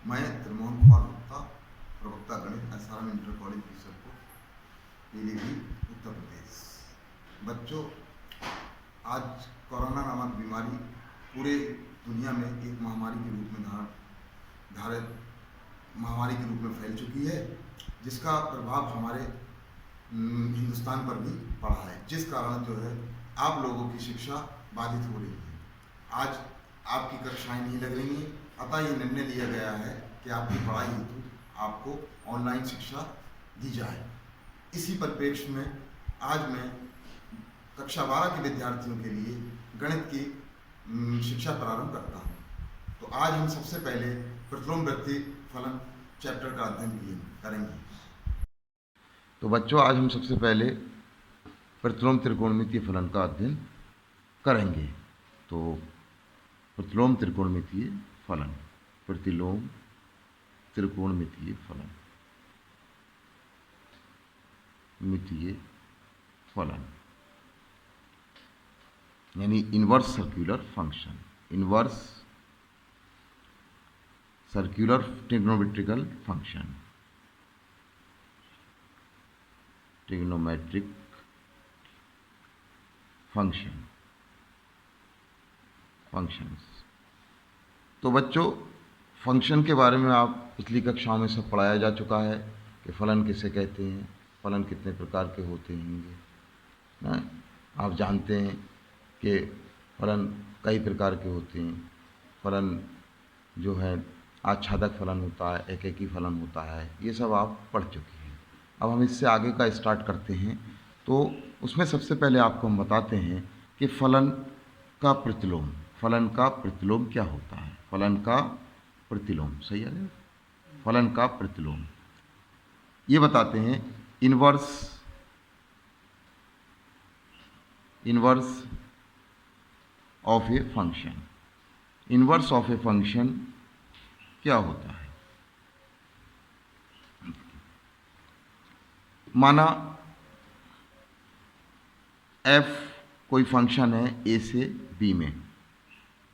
मैं त्रिमोहन कुमार गुप्ता, प्रवक्ता गणित, SRM inter college Bisalpur, Pilibhit, Uttar Pradesh. बच्चों, आज कोरोना नामक बीमारी पूरे दुनिया में एक महामारी के रूप में धारित महामारी के रूप में फैल चुकी है, जिसका प्रभाव हमारे हिंदुस्तान पर भी पड़ा है, जिस कारण जो है आप लोगों की शिक्षा बाधित हो रही है। आज आपकी कक्षाएं नहीं लग रही हैं, अतः ये निर्णय लिया गया है कि आपकी पढ़ाई हेतु आपको ऑनलाइन शिक्षा दी जाए। इसी परिप्रेक्ष्य में आज मैं कक्षा 12 के विद्यार्थियों के लिए गणित की शिक्षा प्रारंभ करता हूँ। तो आज हम सबसे पहले प्रतिलोम वृत्ति फलन चैप्टर का अध्ययन करेंगे। तो बच्चों, आज हम सबसे पहले प्रतिलोम त्रिकोणमितीय फलन का अध्ययन करेंगे। तो प्रतिलोम त्रिकोणमितीय फलन, प्रतिलोम त्रिकोणमितीय फलन, मितीय फलन यानी inverse circular function, inverse circular trigonometrical function, trigonometric functions. तो बच्चों, फंक्शन के बारे में आप पिछली कक्षाओं में सब पढ़ाया जा चुका है कि फलन किसे कहते हैं, फलन कितने प्रकार के होते होंगे ना। आप जानते हैं कि फलन कई प्रकार के होते हैं। फलन जो है आच्छादक फलन होता है, एकेकी फलन होता है, ये सब आप पढ़ चुके हैं। अब हम इससे आगे का स्टार्ट करते हैं। तो उसमें सबसे पहले आपको हम बताते हैं कि फलन का प्रतिलोम, फलन का प्रतिलोम क्या होता है। फलन का प्रतिलोम, सही है, फलन का प्रतिलोम ये बताते हैं। Inverse of a function, inverse of a function क्या होता है। माना f कोई फंक्शन है a से b में,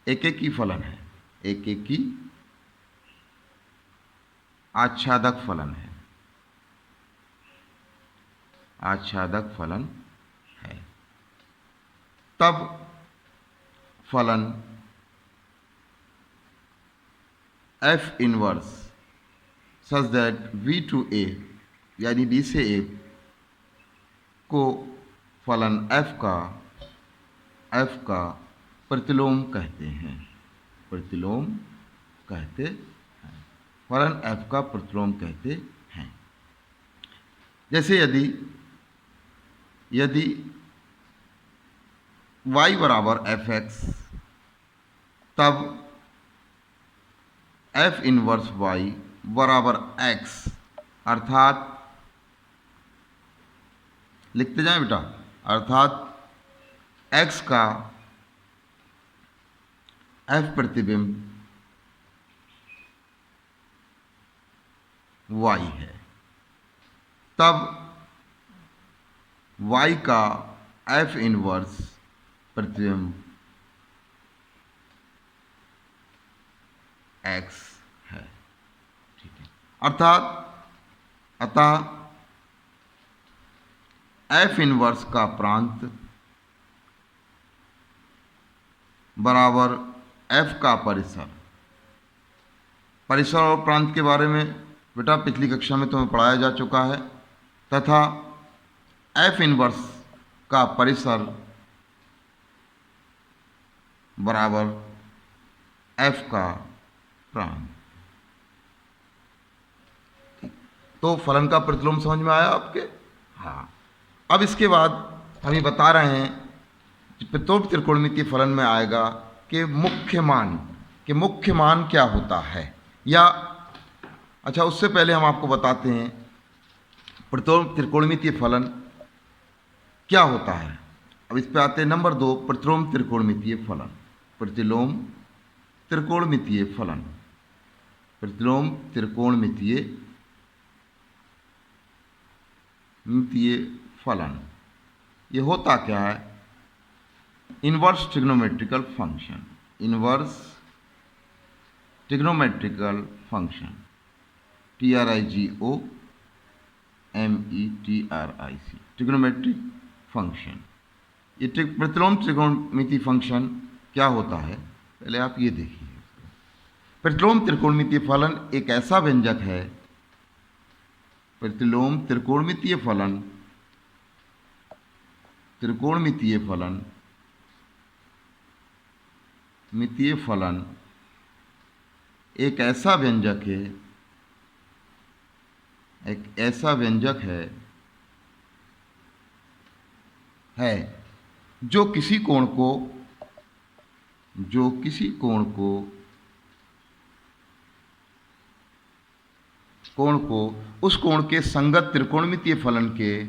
एकेकी फलन है, एकेकी आच्छादक फलन है, आच्छादक फलन है। तब फलन f inverse such that v to a यानी b से a को फलन f का प्रतिलोम कहते हैं, प्रतिलोम कहते हैं, फलन f का प्रतिलोम कहते हैं। जैसे यदि y बराबर fx, तब f इनवर्स y बराबर x, अर्थात लिखते जाएं बेटा, अर्थात x का f प्रतिबिंब y है, तब y का f इनवर्स प्रतिबिंब x है। ठीक है, अतः f इनवर्स का प्रांत बराबर f का परिसर। परिसर और प्रांत के बारे में बेटा पिछली कक्षा में तुम्हें पढ़ाया जा चुका है। तथा f इनवर्स का परिसर बराबर f का प्रांत। तो फलन का प्रतिलोम समझ में आया आपके? हाँ। अब इसके बाद हम ये बता रहे हैं प्रतिलोम त्रिकोणमितीय फलन में आएगा कि मुख्य मान क्या होता है। या अच्छा, उससे पहले हम आपको बताते हैं प्रतिलोम त्रिकोणमितीय फलन क्या होता है। अब इस पे आते हैं नंबर 2, प्रतिलोम त्रिकोणमितीय फलन, प्रतिलोम त्रिकोणमितीय फलन, प्रतिलोम त्रिकोणमितीय फलन। ये होता क्या है? Inverse trigonometrical function, inverse trigonometrical function, TRIGOMETRIC, trigonometric function. ये प्रतिलोम त्रिकोणमितीय फंक्शन क्या होता है, पहले आप ये देखिए। प्रतिलोम त्रिकोणमितीय फलन एक ऐसा व्यंजक है, प्रतिलोम त्रिकोणमितीय फलन मितीय फलन एक ऐसा व्यंजक है जो किसी कोण को उस कोण के संगत त्रिकोणमितीय फलन के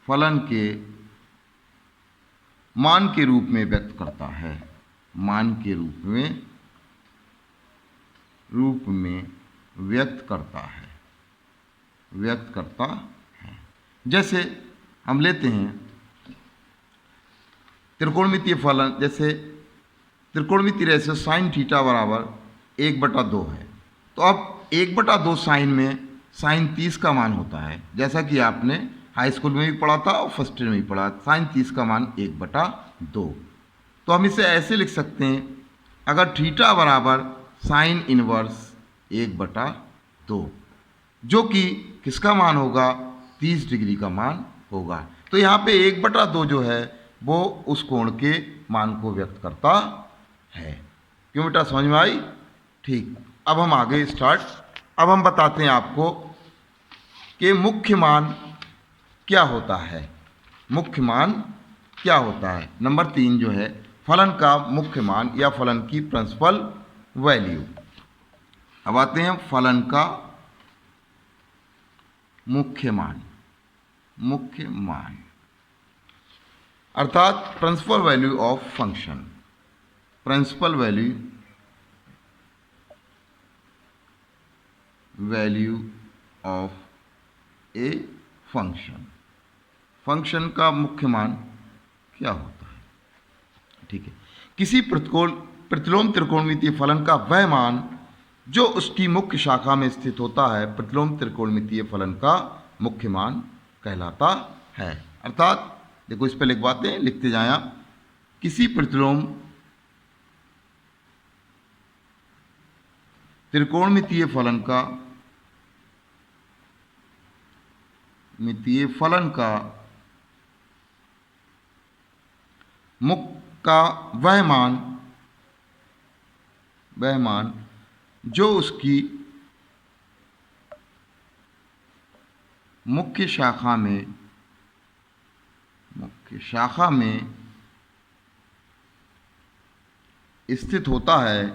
फलन के मान के रूप में व्यक्त करता है, मान के रूप में व्यक्त करता है। जैसे हम लेते हैं त्रिकोणमितीय फलन, जैसे त्रिकोणमितीय रेशो साइन थीटा बराबर 1/2 है। तो अब 1/2 साइन में साइन 30 का मान होता है, जैसा कि आपने हाई स्कूल में भी पढ़ा था और फर्स्ट ईयर में भी पढ़ा। साइन 30 का मान 1/2। तो हम इसे ऐसे लिख सकते हैं, अगर थीटा बराबर साइन इनवर्स 1/2, जो कि किसका मान होगा, 30 डिग्री का मान होगा। तो यहाँ पे 1/2 जो है वो उस कोण के मान को व्यक्त करता है। क्यों बेटा, समझ में आई? ठीक। अब हम आगे अब हम बताते हैं आपको कि मुख्य मान क्या होता है। नंबर 3 जो है फलन का मुख्य मान या फलन की प्रिंसिपल वैल्यू। अब आते हैं फलन का मुख्य मान अर्थात principal value of function. Principal value of a function का मुख्य मान क्या होता है? ठीक है, किसी प्रतिलोम त्रिकोणमितीय फलन का वह मान जो उसकी मुख्य शाखा में स्थित होता है, प्रतिलोम त्रिकोणमितीय फलन का मुख्य मान कहलाता है। अर्थात देखो, इस पर लिखवाते हैं, लिखते जाएं आप। किसी प्रतिलोम त्रिकोणमितीय फलन का वह मान जो उसकी मुख्य शाखा में स्थित होता है,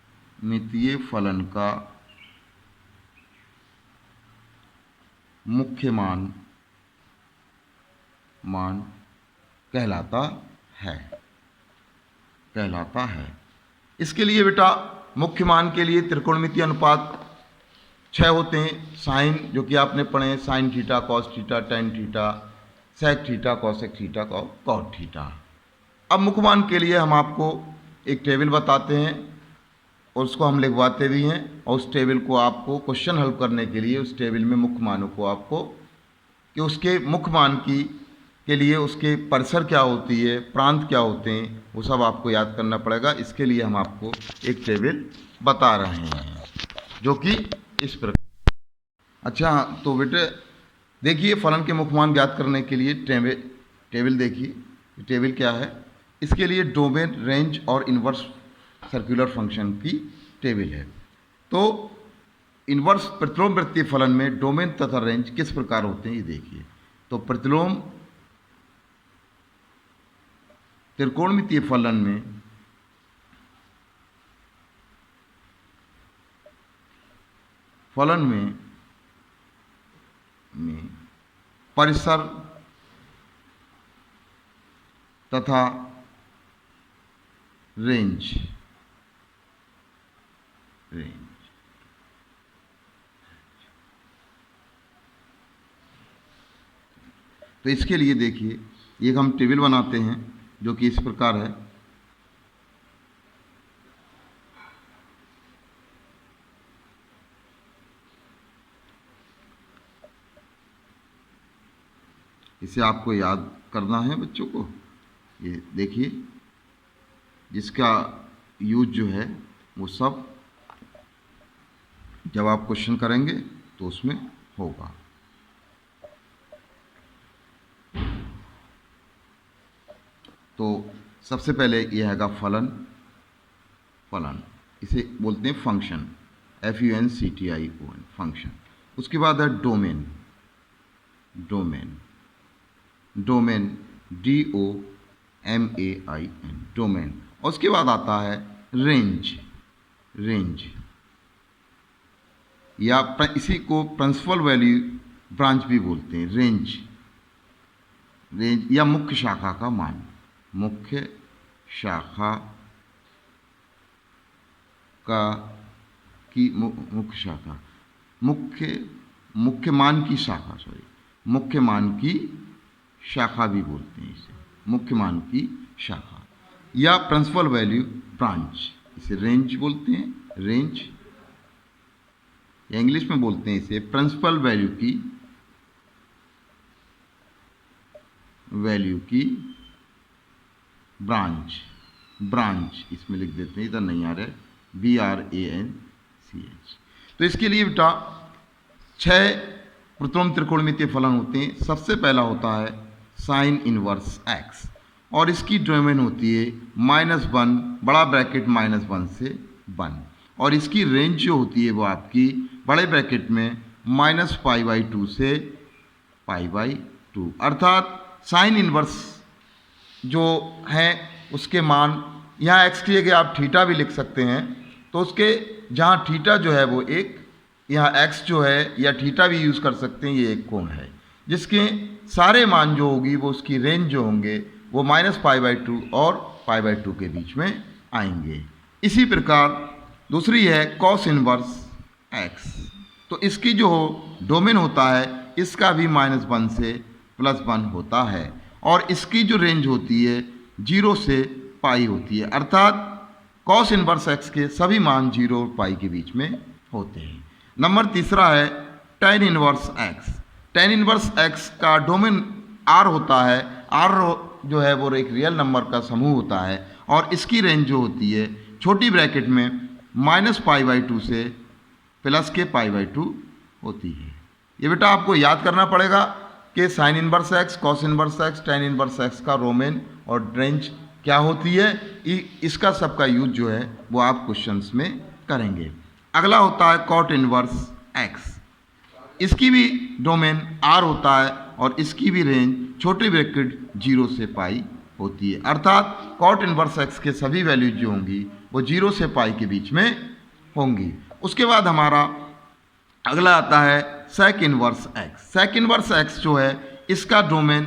प्रतिलोम त्रिकोणमितीय फलन का मुख्य मान कहलाता है। इसके लिए बेटा मुख्य मान के लिए त्रिकोणमितीय अनुपात 6 होते हैं। साइन, जो कि आपने पढ़े हैं, sine theta, cos theta, tan theta, sec theta, cosec theta, cot theta. अब मुख्य मान के लिए हम आपको एक टेबल बताते हैं और उसको हम लिखवाते भी हैं, और उस टेबल को आपको क्वेश्चन हल करने के लिए उस टेबल में मुख्य मानों को आपको कि उसके मुख्य मान के लिए उसके परिसर क्या होती है, प्रांत क्या होते हैं, वो सब आपको याद करना पड़ेगा। इसके लिए हम आपको एक टेबल बता रहे हैं जो कि इस प्रकार। अच्छा, तो बेटे देखिए, फलन के मुख्य मान ज्ञात करने के लिए टेबल देखिए। टेबल क्या है? इसके लिए डोमेन, रेंज और इन्वर्स सर्कुलर फंक्शन की टेबल है। तो इन्वर्स प्रतिलोम वृत्तीय फलन में डोमेन तथा रेंज किस प्रकार होते हैं, ये देखिए। तो प्रतिलोम त्रिकोणमितीय फलन में में परिसर तथा रेंज तो इसके लिए देखिए एक हम टेबल बनाते हैं जो कि इस प्रकार है। इसे आपको याद करना है बच्चों को। ये देखिए जिसका यूज जो है वो सब जब आप क्वेश्चन करेंगे तो उसमें होगा। तो सबसे पहले यह हैगा फलन, इसे बोलते हैं फंक्शन, FUNCTION फंक्शन। उसके बाद है डोमेन, DOMAIN डोमेन। और उसके बाद आता है रेंज या इसी को प्रिंसिपल वैल्यू ब्रांच भी बोलते हैं। रेंज या मुख्य शाखा का मान, मुख्य शाखा का की मुख्य शाखा, मुख्य मान की शाखा, मुख्य मान की शाखा भी बोलते हैं इसे, मुख्य मान की शाखा या प्रिंसिपल वैल्यू ब्रांच, इसे रेंज बोलते हैं। रेंज या इंग्लिश में बोलते हैं इसे प्रिंसिपल वैल्यू की ब्रांच इसमें लिख देते हैं, इधर नहीं आ रहा है, BRANCH। तो इसके लिए बेटा 6 प्रतिलोम त्रिकोणमितीय फलन होते हैं। सबसे पहला होता है साइन इनवर्स x और इसकी डोमेन होती है -1 बड़ा ब्रैकेट -1 से 1 और इसकी रेंज जो होती है वो आपकी बड़े ब्रैकेट में -π/2 से π/2। अर्थात साइन इनवर्स जो है उसके मान, यहाँ x की जगह आप थीटा भी लिख सकते हैं, तो उसके जहाँ थीटा जो है वो एक, यहाँ x जो है या थीटा भी यूज़ कर सकते हैं, ये एक कोण है जिसके सारे मान जो होगी वो उसकी रेंज जो होंगे वो -π/2 और π/2 के बीच में आएंगे। इसी प्रकार दूसरी है कॉस इनवर्स x, तो इसकी जो डोमेन होता है इसका भी -1 से +1 होता है और इसकी जो रेंज होती है 0 से π होती है। अर्थात कॉस इनवर्स x के सभी मान 0 और π के बीच में होते हैं। नंबर तीसरा है tan inverse x। tan inverse x का डोमेन r होता है, r जो है वो एक रियल नंबर का समूह होता है और इसकी रेंज जो होती है छोटी ब्रैकेट में -π/2 से +π/2 होती है। ये बेटा आपको याद करना पड़ेगा कि sine inverse x, cos inverse x, tan inverse x का डोमेन और रेंज क्या होती है, इसका सबका यूज जो है वो आप क्वेश्चंस में करेंगे। अगला होता है कॉट इनवर्स x, इसकी भी डोमेन r होता है और इसकी भी रेंज छोटी ब्रैकेट 0 से π होती है। अर्थात कॉट इनवर्स x के सभी वैल्यूज जो होंगी वो 0 से π के बीच में होंगी। उसके बाद हमारा अगला आता है sec inverse x। Sec inverse x जो है इसका डोमेन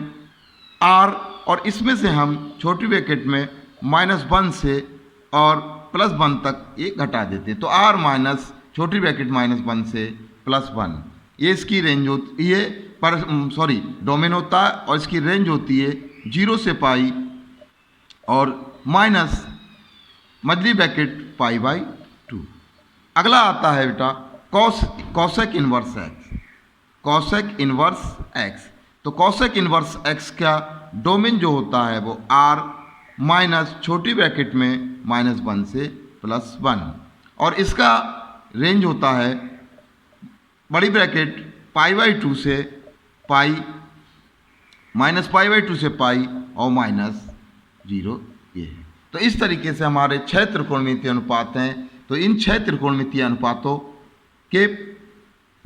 r और इसमें से हम छोटी ब्रैकेट में -1 से और +1 तक ये घटा देते हैं, तो r माइनस छोटी ब्रैकेट -1 से +1, ये इसकी रेंज होती है, डोमेन होता है और इसकी रेंज होती है 0 से π और माइनस मजली ब्रैकेट π/2। अगला आता है बेटा cosec inverse x। Cosec inverse x, तो कॉसेक इनवर्स x का डोमेन जो होता है वो r माइनस छोटी ब्रैकेट में -1 से +1 और इसका रेंज होता है बड़ी ब्रैकेट π/2 से π, -π/2 से π और -0 ये है। तो इस तरीके से हमारे 6 त्रिकोणमितीय अनुपात हैं। तो इन 6 त्रिकोणमितीय अनुपातों के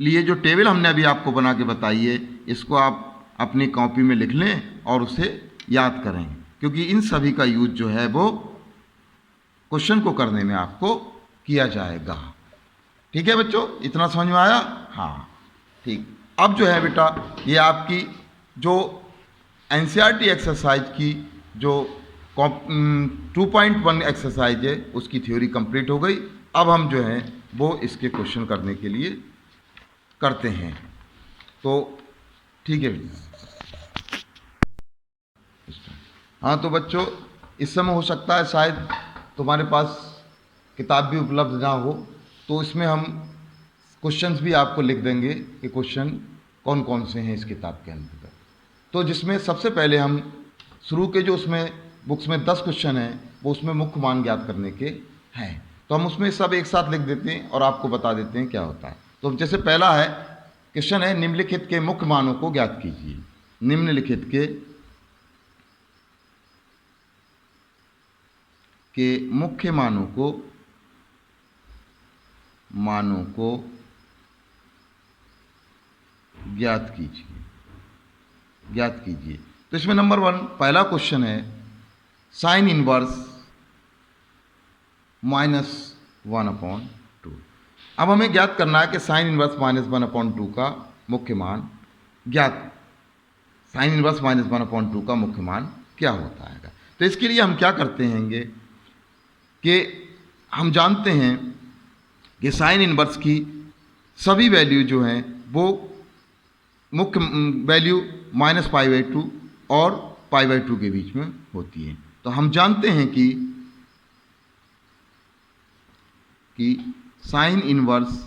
लिए जो टेबल हमने अभी आपको बना के बताई है, इसको आप अपनी कॉपी में लिख लें और उसे याद करें, क्योंकि इन सभी का यूज जो है वो क्वेश्चन को करने में आपको किया जाएगा। ठीक है बच्चों, इतना समझ में आया? हाँ ठीक। अब जो है बेटा ये आपकी जो एनसीईआरटी एक्सरसाइज की जो 2.1 एक्सरसाइज है उसकी थ्योरी कंप्लीट हो गई। अब हम जो है वो इसके क्वेश्चन करने के लिए करते हैं। तो ठीक है बेटा। हाँ तो बच्चों इस समय हो सकता है शायद तुम्हारे पास किताब भी उपलब्ध ना हो, तो इसमें हम क्वेश्चंस भी आपको लिख देंगे कि क्वेश्चन कौन कौन से हैं इस किताब के अंतर्गत। तो जिसमें सबसे पहले हम शुरू के जो उसमें बुक्स में 10 क्वेश्चन हैं वो उसमें मुख्य मान ज्ञात करने के हैं, तो हम उसमें सब एक साथ लिख देते हैं और आपको बता देते हैं क्या होता है। तो जैसे पहला है क्वेश्चन है निम्नलिखित के मुख्य मानों को ज्ञात कीजिए। निम्नलिखित के मुख्य मानों को ज्ञात कीजिए। तो इसमें नंबर 1 पहला क्वेश्चन है साइन इनवर्स -1/2। अब हमें ज्ञात करना है कि साइन इनवर्स -1/2 का मुख्य मान साइन इनवर्स -1/2 का मुख्य मान क्या होता है। तो इसके लिए हम क्या करते हैं कि हम जानते हैं कि साइन इनवर्स की सभी वैल्यू जो हैं वो मुख्य वैल्यू -π/2 और π/2 के बीच में होती है। तो हम जानते हैं कि साइन इनवर्स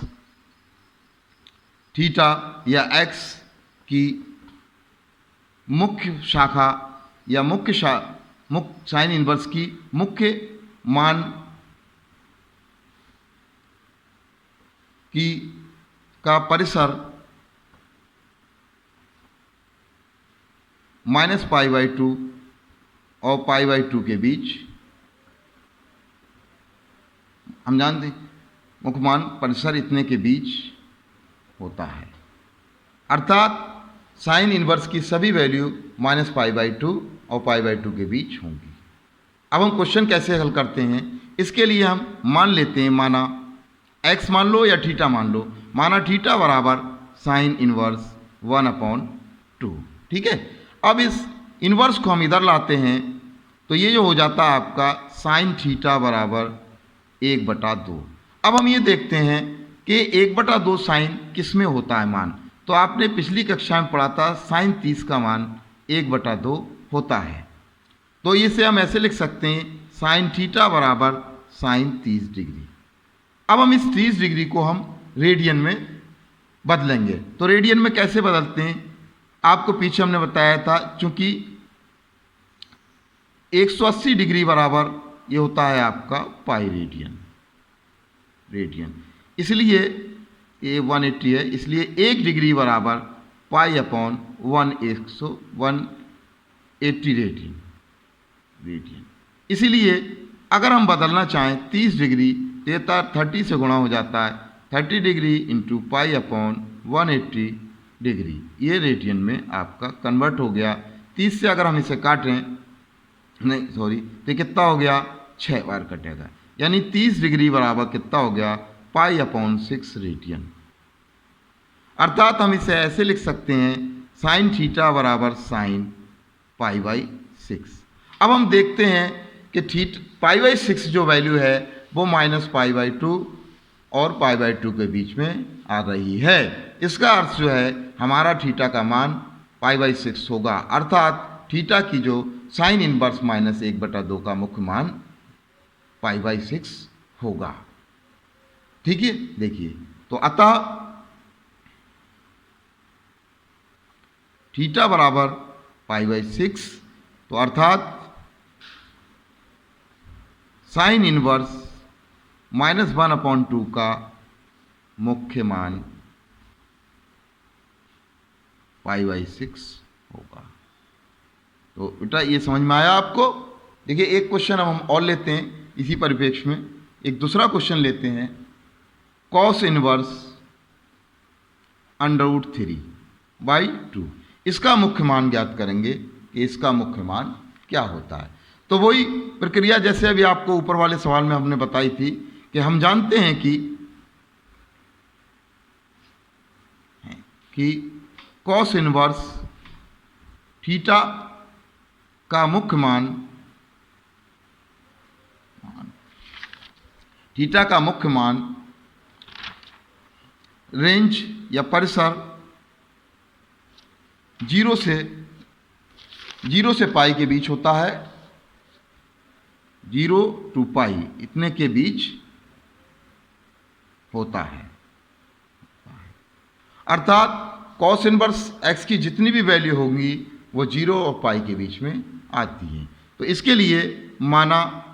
थीटा या x की मुख्य शाखा या साइन इनवर्स की मुख्य मान का परिसर -π/2 और π/2 के बीच, हम जानते हैं मुख्य मान परिसर इतने के बीच होता है, अर्थात साइन इनवर्स की सभी वैल्यू -π/2 और π/2 के बीच होंगी। अब हम क्वेश्चन कैसे हल करते हैं, इसके लिए हम मान लेते हैं, माना x मान लो या थीटा मान लो, माना थीटा बराबर साइन इनवर्स 1/2। ठीक है। अब इस इनवर्स को हम इधर लाते हैं तो ये जो हो जाता है आपका साइन थीटा बराबर 1/2। अब हम ये देखते हैं कि 1/2 साइन किस में होता है मान, तो आपने पिछली कक्षा में पढ़ा था साइन 30 का मान 1/2 होता है। तो इसे हम ऐसे लिख सकते हैं साइन थीटा बराबर साइन 30 डिग्री। अब हम इस 30 डिग्री को हम रेडियन में बदलेंगे। तो रेडियन में कैसे बदलते हैं, आपको पीछे हमने बताया था, चूंकि 180 डिग्री बराबर ये होता है आपका पाई रेडियन, इसलिए ये 180 है, इसलिए 1 डिग्री बराबर π/180 रेडियन। इसीलिए अगर हम बदलना चाहें 30 डिग्री तो 30 से गुणा हो जाता है, 30 डिग्री इंटू π/180 डिग्री, ये रेडियन में आपका कन्वर्ट हो गया। 30 से अगर हम इसे काटें, नहीं सॉरी, तो कितना हो गया, 6 बार कटेगा, यानी 30 डिग्री बराबर कितना हो गया, π/6 रेडियन। अर्थात हम इसे ऐसे लिख सकते हैं साइन थीटा बराबर साइन π/6। अब हम देखते हैं कि π/6 जो वैल्यू है वो -π/2 और π/2 के बीच में आ रही है। इसका अर्थ जो है हमारा थीटा का मान π/6 होगा, अर्थात थीटा की जो साइन इनवर्स -1/2 का मुख्य मान π/6 होगा। ठीक है, देखिए, तो अतः थीटा बराबर π/6, तो अर्थात साइन इनवर्स -1/2 का मुख्य मान π/6 होगा। तो बेटा ये समझ में आया आपको। देखिए एक क्वेश्चन अब हम और लेते हैं इसी परिप्रेक्ष्य में, एक दूसरा क्वेश्चन लेते हैं, कॉस इनवर्स √3/2। इसका मुख्य मान ज्ञात करेंगे कि इसका मुख्य मान क्या होता है। तो वही प्रक्रिया जैसे अभी आपको ऊपर वाले सवाल में हमने बताई थी कि हम जानते हैं कि कॉस इनवर्स थीटा का मुख्य मान रेंज या परिसर 0 से पाई के बीच होता है, 0 to पाई इतने के बीच होता है। अर्थात कॉस इनवर्स x की जितनी भी वैल्यू होगी वो 0 और पाई के बीच में आती है। तो इसके लिए माना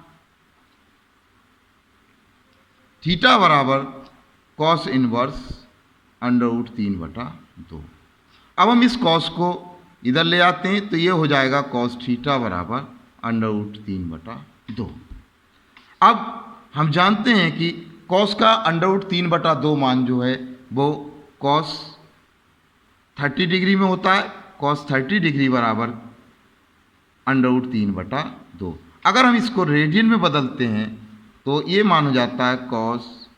थीटा बराबर कॉस इनवर्स √3/2। अब हम इस कॉस को इधर ले आते हैं तो ये हो जाएगा कॉस थीटा बराबर √3/2। अब हम जानते हैं कि कॉस का √3/2 मान जो है वो कॉस 30 डिग्री में होता है। कॉस 30 डिग्री बराबर √3/2। अगर हम इसको रेडियन में बदलते हैं तो ये मान हो जाता है कॉस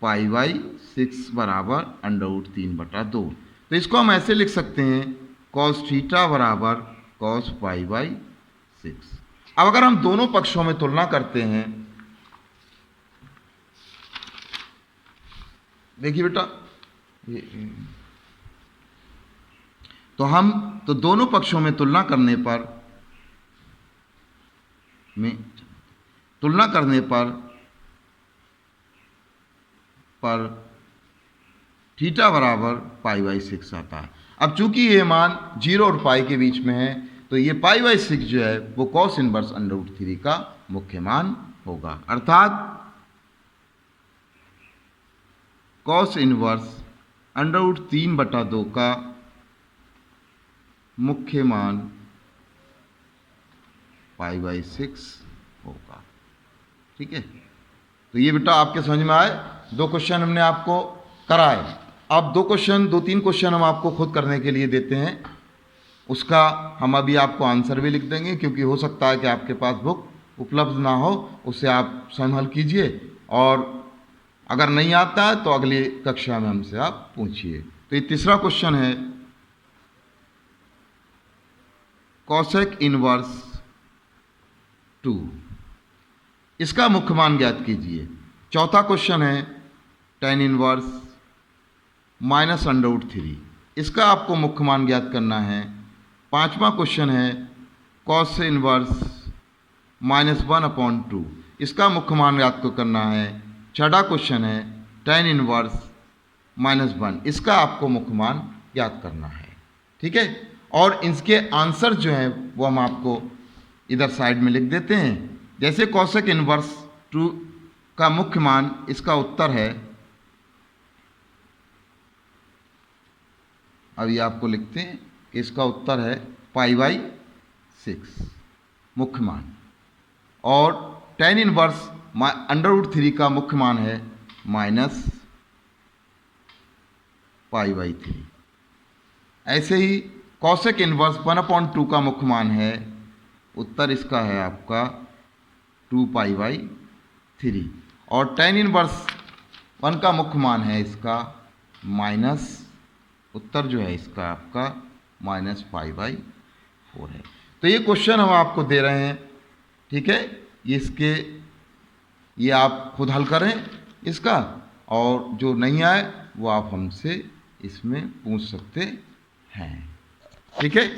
π/6 बराबर √3/2। तो इसको हम ऐसे लिख सकते हैं कॉस थीटा बराबर कॉस π/6। अब अगर हम दोनों पक्षों में तुलना करते हैं, देखिए बेटा, तो दोनों पक्षों में तुलना करने पर थीटा बराबर π/6 आता है। अब चूंकि ये मान 0 और पाई के बीच में है तो ये π/6 जो है वो कॉस इनवर्स √3 का मुख्य मान होगा। अर्थात कॉस इनवर्स √3/2 का मुख्य मान π/6 होगा। ठीक है, तो ये बेटा आपके समझ में आए। 2 क्वेश्चन हमने आपको कराए। अब 2-3 क्वेश्चन हम आपको खुद करने के लिए देते हैं। उसका हम अभी आपको आंसर भी लिख देंगे, क्योंकि हो सकता है कि आपके पास बुक उपलब्ध ना हो, उससे आप स्वयं हल कीजिए, और अगर नहीं आता है तो अगली कक्षा में हमसे आप पूछिए। तो ये तीसरा क्वेश्चन है, कॉसेक इनवर्स 2, इसका मुख्य मान ज्ञात कीजिए। चौथा क्वेश्चन है tan इनवर्स -√3, इसका आपको मुख्य मान ज्ञात करना है। पांचवा क्वेश्चन है कॉस इनवर्स -1/2, इसका मुख्य मान ज्ञात को करना है। छठा क्वेश्चन है tan इनवर्स -1, इसका आपको मुख्य मान ज्ञात करना है। ठीक है, और इसके आंसर जो हैं वो हम आपको इधर साइड में लिख देते हैं। जैसे कॉसेक इनवर्स 2 का मुख्य मान, इसका उत्तर है, अभी आपको लिखते हैं कि इसका उत्तर है π/6 मुख्य मान, और tan इनवर्स √3 का मुख्य मान है -π/3। ऐसे ही कॉसेक इनवर्स 1/2 का मुख्य मान है, उत्तर इसका है आपका 2π/3, और tan इनवर्स 1 का मुख्य मान है इसका उत्तर जो है इसका आपका -π/4 है। तो ये क्वेश्चन हम आपको दे रहे हैं। ठीक है, ये आप खुद हल करें इसका, और जो नहीं आए वो आप हमसे इसमें पूछ सकते हैं। ठीक है।